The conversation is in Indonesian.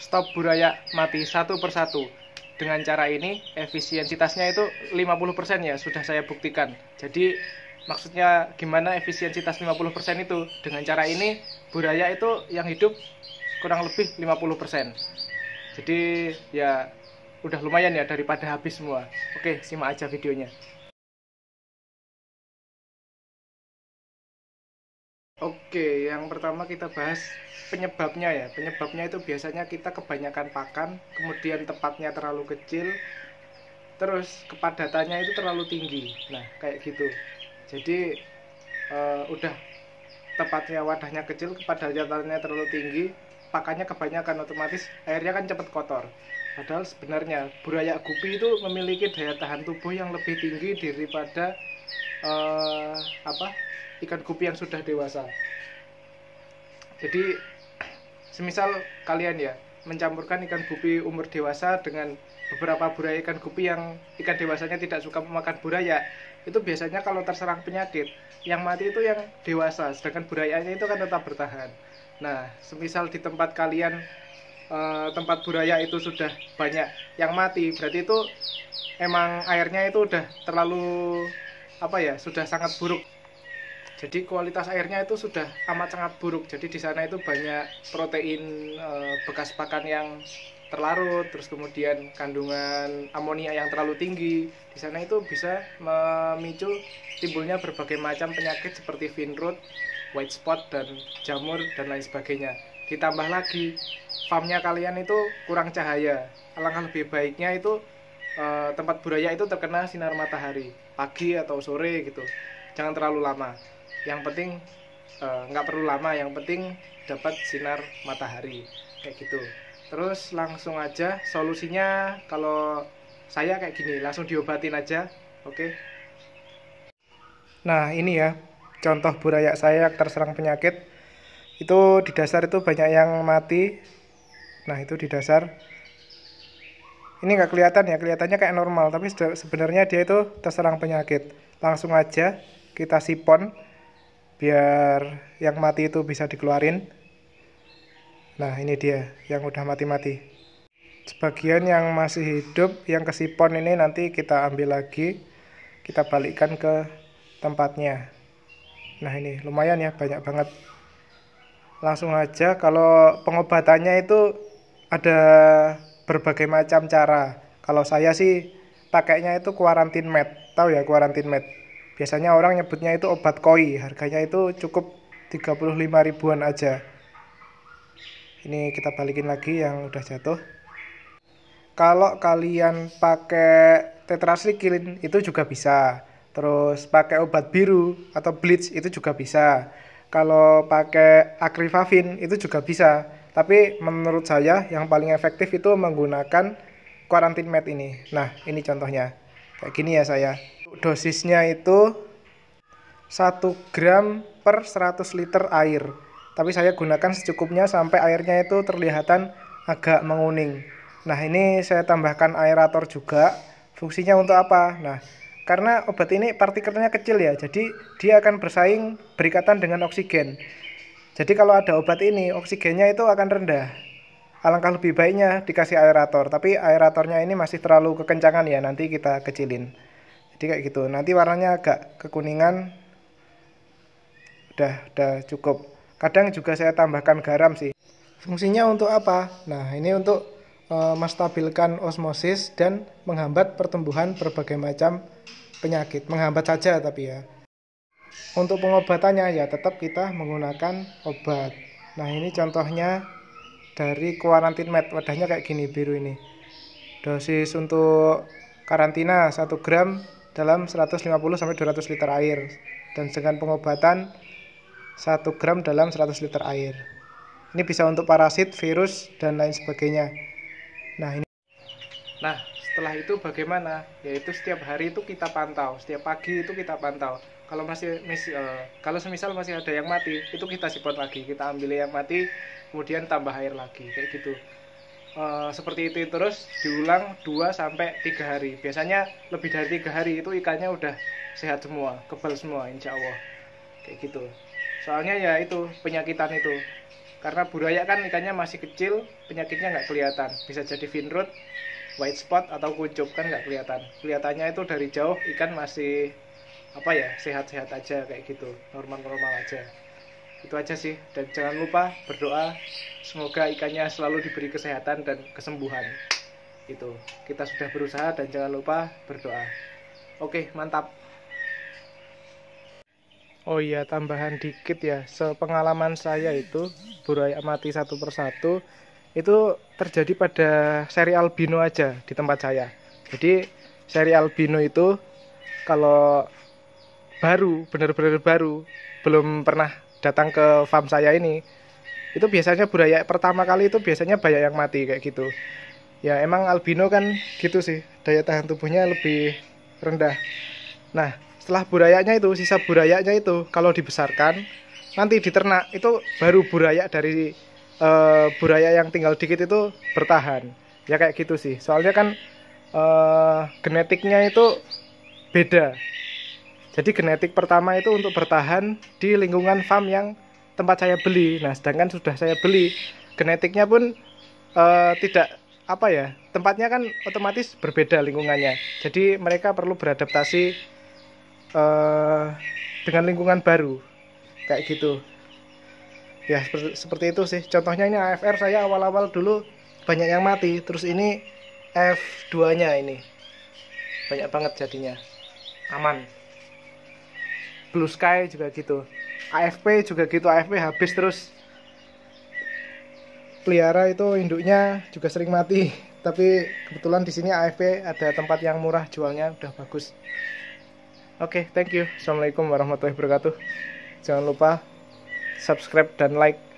stop buaya mati satu persatu. Dengan cara ini efisiensitasnya itu 50% ya, sudah saya buktikan. Jadi maksudnya gimana efisiensitas 50% itu? Dengan cara ini buaya itu yang hidup kurang lebih 50%. Jadi ya udah lumayan ya daripada habis semua. Oke, simak aja videonya. Oke, yang pertama kita bahas penyebabnya ya. Penyebabnya itu biasanya kita kebanyakan pakan, kemudian tempatnya terlalu kecil, terus kepadatannya itu terlalu tinggi. Nah, kayak gitu. Jadi udah tempatnya wadahnya kecil, kepadatannya terlalu tinggi, pakannya kebanyakan, otomatis airnya kan cepat kotor. Padahal sebenarnya buaya gupi itu memiliki daya tahan tubuh yang lebih tinggi daripada eh, apa ikan gupi yang sudah dewasa. Jadi semisal kalian ya mencampurkan ikan gupi umur dewasa dengan beberapa buaya ikan gupi yang ikan dewasanya tidak suka memakan buaya, itu biasanya kalau terserang penyakit yang mati itu yang dewasa, sedangkan buayanya itu kan tetap bertahan. Nah, semisal di tempat kalian tempat buaya itu sudah banyak yang mati, berarti itu emang airnya itu udah terlalu sudah sangat buruk. Jadi kualitas airnya itu sudah amat sangat buruk. Jadi di sana itu banyak protein bekas pakan yang terlarut, terus kemudian kandungan amonia yang terlalu tinggi. Di sana itu bisa memicu timbulnya berbagai macam penyakit seperti finrut, white spot, dan jamur dan lain sebagainya. Ditambah lagi farmnya kalian itu kurang cahaya. Alangkah lebih baiknya itu tempat buaya itu terkena sinar matahari pagi atau sore gitu. Jangan terlalu lama. Yang penting nggak perlu lama, yang penting dapat sinar matahari kayak gitu. Terus langsung aja solusinya, kalau saya kayak gini, langsung diobatin aja. Oke. Nah, ini ya contoh buaya saya yang terserang penyakit. Itu di dasar itu banyak yang mati. Nah, itu di dasar. Ini nggak kelihatan ya, kelihatannya kayak normal, tapi sebenarnya dia itu terserang penyakit. Langsung aja kita sipon biar yang mati itu bisa dikeluarin. Nah, ini dia yang udah mati-mati. Sebagian yang masih hidup, yang kesipon ini nanti kita ambil lagi, kita balikkan ke tempatnya. Nah, ini lumayan ya, banyak banget. Langsung aja, kalau pengobatannya itu ada berbagai macam cara. Kalau saya sih pakainya itu quarantine med. Tahu ya quarantine med? Biasanya orang nyebutnya itu obat koi, harganya itu cukup 35 ribuan aja. Ini kita balikin lagi yang udah jatuh. Kalau kalian pakai tetracycline itu juga bisa. Terus pakai obat biru atau bleach itu juga bisa. Kalau pakai akrivavin itu juga bisa. Tapi menurut saya yang paling efektif itu menggunakan quarantine med ini. Nah, ini contohnya. Kayak gini ya saya. Dosisnya itu 1 gram per 100 liter air. Tapi saya gunakan secukupnya sampai airnya itu terlihatan agak menguning. Nah, ini saya tambahkan aerator juga. Fungsinya untuk apa? Nah, karena obat ini partikelnya kecil ya, jadi dia akan bersaing berikatan dengan oksigen. Jadi kalau ada obat ini, oksigennya itu akan rendah. Alangkah lebih baiknya dikasih aerator, tapi aeratornya ini masih terlalu kekencangan ya, nanti kita kecilin. Jadi kayak gitu, nanti warnanya agak kekuningan. Udah cukup. Kadang juga saya tambahkan garam sih. Fungsinya untuk apa? Nah, ini untuk menstabilkan osmosis dan menghambat pertumbuhan berbagai macam penyakit. Menghambat saja tapi ya. Untuk pengobatannya ya tetap kita menggunakan obat. Nah, ini contohnya dari quarantine med. Wadahnya kayak gini, biru ini. Dosis untuk karantina 1 gram dalam 150-200 liter air. Dan dengan pengobatan 1 gram dalam 100 liter air. Ini bisa untuk parasit, virus, dan lain sebagainya. Nah, setelah itu bagaimana? Yaitu setiap hari itu kita pantau, setiap pagi itu kita pantau. Kalau semisal masih ada yang mati, itu kita sipon lagi, kita ambil yang mati, kemudian tambah air lagi, kayak gitu. Seperti itu terus diulang 2-3 hari. Biasanya lebih dari 3 hari itu ikannya udah sehat semua, kebal semua, insya Allah. Kayak gitu. Soalnya ya itu penyakitan itu. Karena buraya kan ikannya masih kecil, penyakitnya nggak kelihatan. Bisa jadi finrod, white spot atau kuncup, kan nggak kelihatan. Kelihatannya itu dari jauh ikan masih apa ya, sehat-sehat aja kayak gitu, normal-normal aja. Itu aja sih. Dan jangan lupa berdoa semoga ikannya selalu diberi kesehatan dan kesembuhan. Itu kita sudah berusaha dan jangan lupa berdoa. Oke, mantap. Oh iya, tambahan dikit ya. Sepengalaman saya itu, buraya mati satu persatu itu terjadi pada seri albino aja di tempat saya. Jadi seri albino itu kalau baru, benar-benar baru, belum pernah datang ke farm saya ini, itu biasanya buraya pertama kali itu biasanya banyak yang mati kayak gitu. Ya emang albino kan gitu sih, daya tahan tubuhnya lebih rendah. Nah, setelah burayanya itu, sisa burayanya itu kalau dibesarkan, nanti diternak itu baru buraya dari buraya yang tinggal dikit itu bertahan. Ya kayak gitu sih. Soalnya kan genetiknya itu beda. Jadi genetik pertama itu untuk bertahan di lingkungan farm yang tempat saya beli. Nah, sedangkan sudah saya beli, genetiknya pun tidak apa ya, tempatnya kan otomatis berbeda lingkungannya. Jadi mereka perlu beradaptasi dengan lingkungan baru kayak gitu ya. Seperti itu sih contohnya. Ini AFR saya awal-awal dulu banyak yang mati, terus ini F2 nya ini banyak banget jadinya, aman. Blue Sky juga gitu, AFP juga gitu, AFP habis terus. Pelihara itu induknya juga sering mati, tapi kebetulan di sini AFP ada tempat yang murah jualnya, udah bagus. Oke, thank you. Assalamualaikum warahmatullahi wabarakatuh. Jangan lupa subscribe dan like.